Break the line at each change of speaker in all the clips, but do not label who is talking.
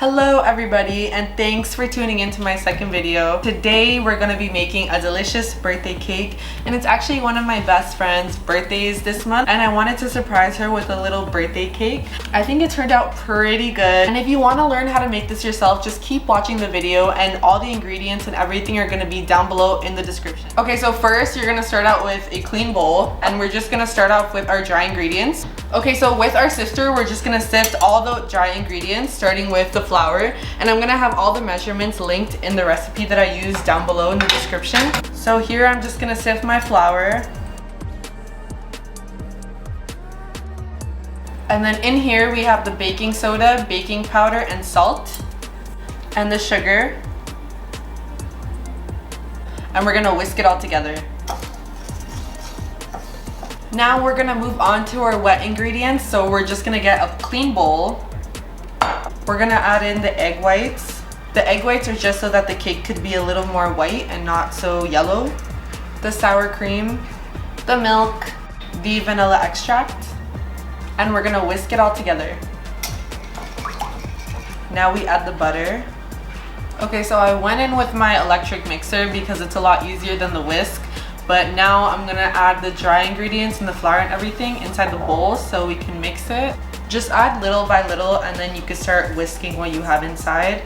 Hello everybody, and thanks for tuning into my second video. Today we're gonna be making a delicious birthday cake, and it's actually one of my best friend's birthdays this month, and I wanted to surprise her with a little birthday cake. I think it turned out pretty good, and if you want to learn how to make this yourself, just keep watching the video, and all the ingredients and everything are gonna be down below in the description. Okay, so first you're gonna start out with a clean bowl, and we're just gonna start off with our dry ingredients. Okay, so with our sifter, we're just gonna sift all the dry ingredients, starting with the flour, and I'm gonna have all the measurements linked in the recipe that I use down below in the description. So here I'm just gonna sift my flour. And then in here we have the baking soda, baking powder, and salt, and the sugar. And we're gonna whisk it all together. Now we're gonna move on to our wet ingredients. So we're just gonna get a clean bowl. We're gonna add in the egg whites. The egg whites are just so that the cake could be a little more white and not so yellow. The sour cream, the milk, the vanilla extract, and we're gonna whisk it all together. Now we add the butter. Okay, so I went in with my electric mixer because it's a lot easier than the whisk. But now I'm gonna add the dry ingredients and the flour and everything inside the bowl so we can mix it. Just add little by little, and then you can start whisking what you have inside.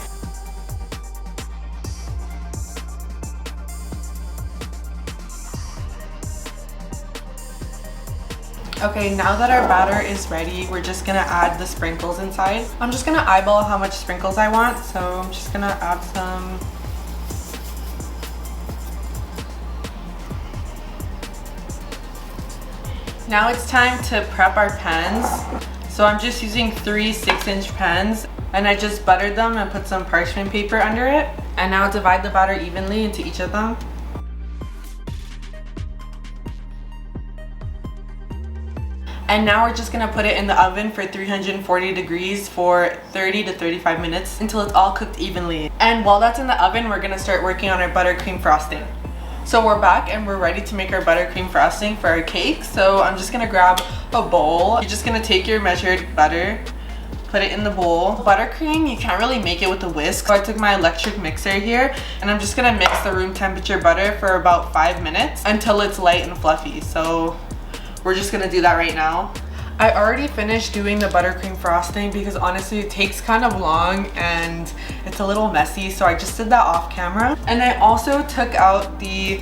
Okay, now that our batter is ready, we're just gonna add the sprinkles inside. I'm just gonna eyeball how much sprinkles I want, so I'm just gonna add some. Now it's time to prep our pans. So I'm just using 3 6-inch pans, and I just buttered them and put some parchment paper under it. And now divide the batter evenly into each of them. And now we're just gonna put it in the oven for 340 degrees for 30 to 35 minutes until it's all cooked evenly. And while that's in the oven, we're gonna start working on our buttercream frosting. So we're back and we're ready to make our buttercream frosting for our cake. So I'm just gonna grab a bowl. You're just gonna take your measured butter, put it in the bowl. Buttercream, you can't really make it with a whisk. So I took my electric mixer here, and I'm just gonna mix the room temperature butter for about 5 minutes until it's light and fluffy. So we're just gonna do that right now. I already finished doing the buttercream frosting because honestly it takes kind of long and it's a little messy, so I just did that off camera. And I also took out the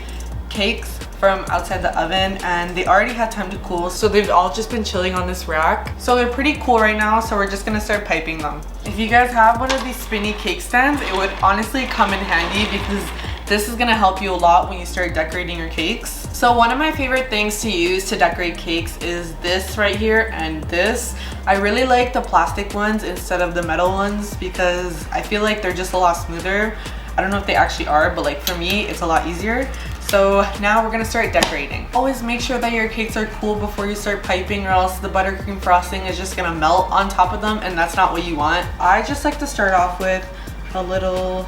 cakes from outside the oven, and they already had time to cool, so they've all just been chilling on this rack. So they're pretty cool right now, so we're just gonna start piping them. If you guys have one of these spinny cake stands, it would honestly come in handy because this is gonna help you a lot when you start decorating your cakes. So one of my favorite things to use to decorate cakes is this right here and this. I really like the plastic ones instead of the metal ones because I feel like they're just a lot smoother. I don't know if they actually are, but like for me, it's a lot easier. So now we're gonna start decorating. Always make sure that your cakes are cool before you start piping, or else the buttercream frosting is just gonna melt on top of them, and that's not what you want. I just like to start off with a little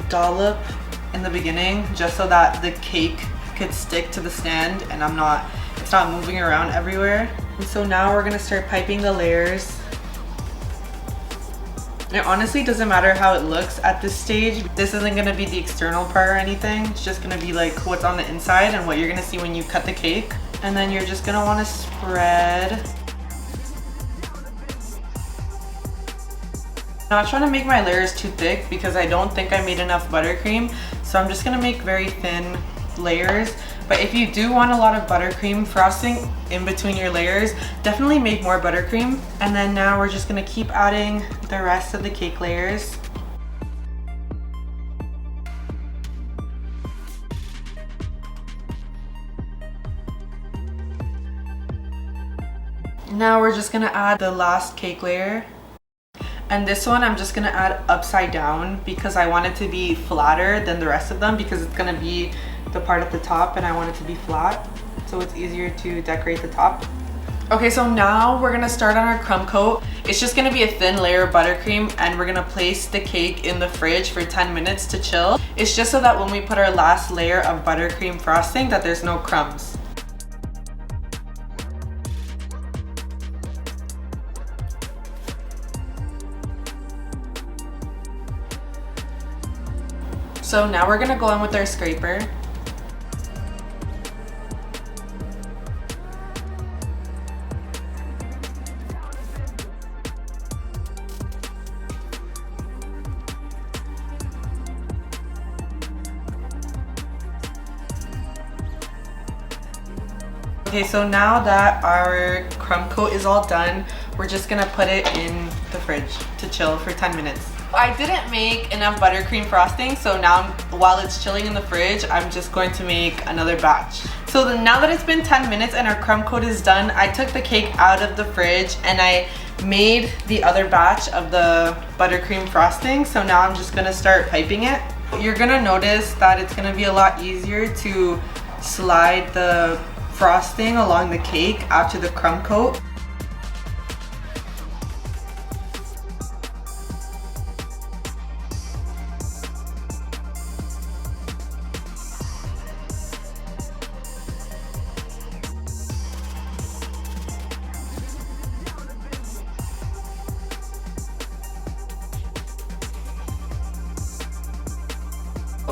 dollop in the beginning, just so that the cake could stick to the stand and it's not moving around everywhere. And so now we're gonna start piping the layers. It honestly doesn't matter how it looks at this stage. This isn't gonna be the external part or anything. It's just gonna be like what's on the inside and what you're gonna see when you cut the cake. And then you're just gonna wanna spread. I'm not trying to make my layers too thick because I don't think I made enough buttercream. So I'm just gonna make very thin layers. But if you do want a lot of buttercream frosting in between your layers, definitely make more buttercream. And then now we're just gonna keep adding the rest of the cake layers. Now we're just gonna add the last cake layer. And this one I'm just gonna add upside down because I want it to be flatter than the rest of them, because it's gonna be the part at the top and I want it to be flat, so it's easier to decorate the top. Okay, so now we're gonna start on our crumb coat. It's just gonna be a thin layer of buttercream, and we're gonna place the cake in the fridge for 10 minutes to chill. It's just so that when we put our last layer of buttercream frosting that there's no crumbs. So now we're gonna go in with our scraper. Okay, so now that our crumb coat is all done, we're just gonna put it in the fridge to chill for 10 minutes. I didn't make enough buttercream frosting, so now while it's chilling in the fridge, I'm just going to make another batch. So now that it's been 10 minutes and our crumb coat is done, I took the cake out of the fridge and I made the other batch of the buttercream frosting. So now I'm just gonna start piping it. You're gonna notice that it's gonna be a lot easier to slide the frosting along the cake after the crumb coat.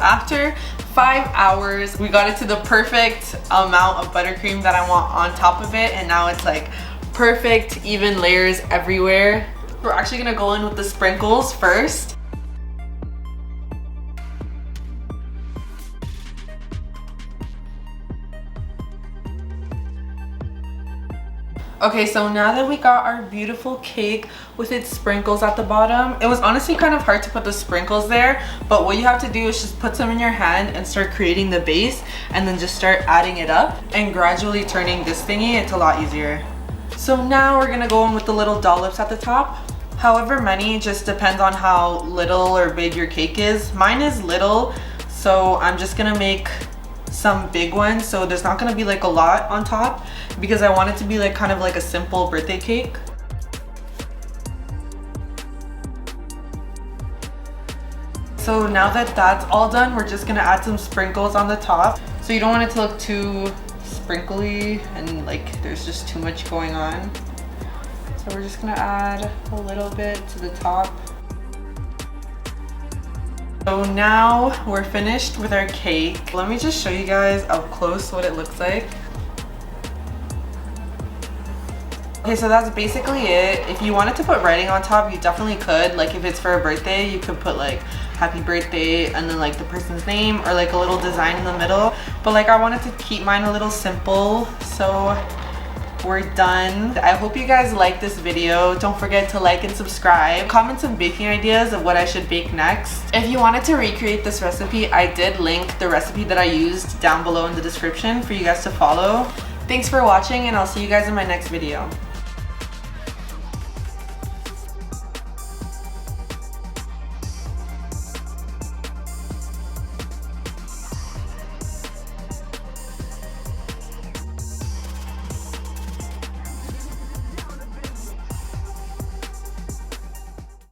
After 5 hours, we got it to the perfect amount of buttercream that I want on top of it, and now it's like perfect, even layers everywhere. We're actually gonna go in with the sprinkles first. Okay, so now that we got our beautiful cake with its sprinkles at the bottom, it was honestly kind of hard to put the sprinkles there, but what you have to do is just put some in your hand and start creating the base, and then just start adding it up and gradually turning this thingy. It's a lot easier. So now we're gonna go in with the little dollops at the top. However many, just depends on how little or big your cake is. Mine is little, so I'm just gonna make some big ones, so there's not gonna be like a lot on top because I want it to be like kind of like a simple birthday cake. So now that that's all done, we're just gonna add some sprinkles on the top. So you don't want it to look too sprinkly and like there's just too much going on. So we're just gonna add a little bit to the top. So now we're finished with our cake. Let me just show you guys up close what it looks like. Okay, so that's basically it. If you wanted to put writing on top, you definitely could. Like if it's for a birthday, you could put like happy birthday and then like the person's name or like a little design in the middle. But like I wanted to keep mine a little simple, so we're done. I hope you guys like this video. Don't forget to like and subscribe. Comment some baking ideas of what I should bake next. If you wanted to recreate this recipe, I did link the recipe that I used down below in the description for you guys to follow. Thanks for watching, and I'll see you guys in my next video.